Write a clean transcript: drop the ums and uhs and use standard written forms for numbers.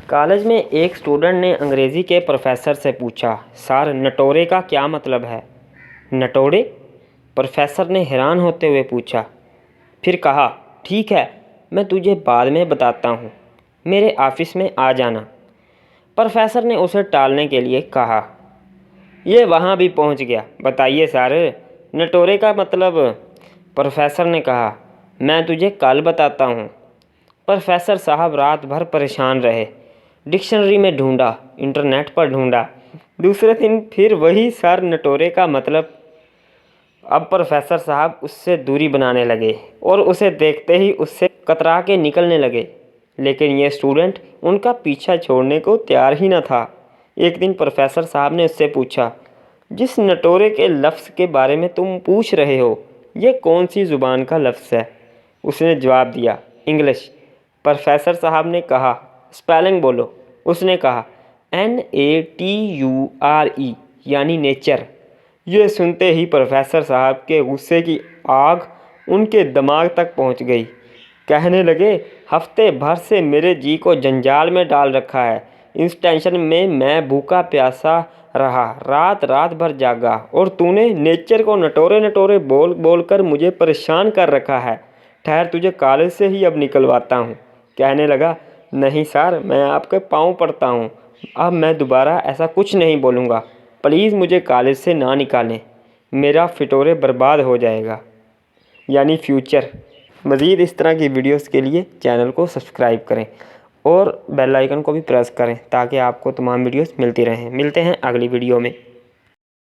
College میں ایک student نے انگریزی کے پروفیسر سے پوچھا، سر نٹورے کا کیا مطلب ہے؟ نٹورے؟ پروفیسر نے حیران ہوتے ہوئے پوچھا، پھر کہا، ٹھیک ہے، میں تجھے بعد میں بتاتا ہوں، میرے آفس میں آ جانا۔ پروفیسر نے اسے ٹالنے کے لیے کہا، یہ وہاں بھی پہنچ گیا، بتائیے سر نٹورے کا مطلب؟ پروفیسر نے کہا، میں تجھے کل بتاتا ہوں۔ پروفیسر صاحب رات بھر پریشان رہے، ڈکشنری میں ڈھونڈا، انٹرنیٹ پر ڈھونڈا، دوسرے دن پھر وہی سر نٹورے کا مطلب۔ اب پروفیسر صاحب اس سے دوری بنانے لگے اور اسے دیکھتے ہی اس سے کترا کے نکلنے لگے، لیکن یہ اسٹوڈنٹ ان کا پیچھا چھوڑنے کو تیار ہی نہ تھا۔ ایک دن پروفیسر صاحب نے اس سے پوچھا، جس نٹورے کے لفظ کے بارے میں تم پوچھ رہے ہو، یہ کون سی زبان کا لفظ ہے؟ اس نے جواب دیا، انگلش۔ پروفیسر صاحب نے کہا، اسپیلنگ بولو۔ اس نے کہا، NATURE، یعنی نیچر۔ یہ سنتے ہی پروفیسر صاحب کے غصے کی آگ ان کے دماغ تک پہنچ گئی۔ کہنے لگے، ہفتے بھر سے میرے جی کو جنجال میں ڈال رکھا ہے، اس ٹینشن میں بھوکا پیاسا رہا، رات بھر جاگا، اور تو نے نیچر کو نٹورے بول بول کر مجھے پریشان کر رکھا ہے۔ ٹھہر، تجھے کالج سے ہی اب نکلواتا ہوں۔ کہنے لگا، نہیں سر، میں آپ کے پاؤں پڑتا ہوں، اب میں دوبارہ ایسا کچھ نہیں بولوں گا، پلیز مجھے کالج سے نہ نکالیں، میرا فٹورے برباد ہو جائے گا، یعنی فیوچر۔ مزید اس طرح کی ویڈیوز کے لیے چینل کو سبسکرائب کریں اور بیل آئیکن کو بھی پریس کریں تاکہ آپ کو تمام ویڈیوز ملتی رہیں۔ ملتے ہیں اگلی ویڈیو میں۔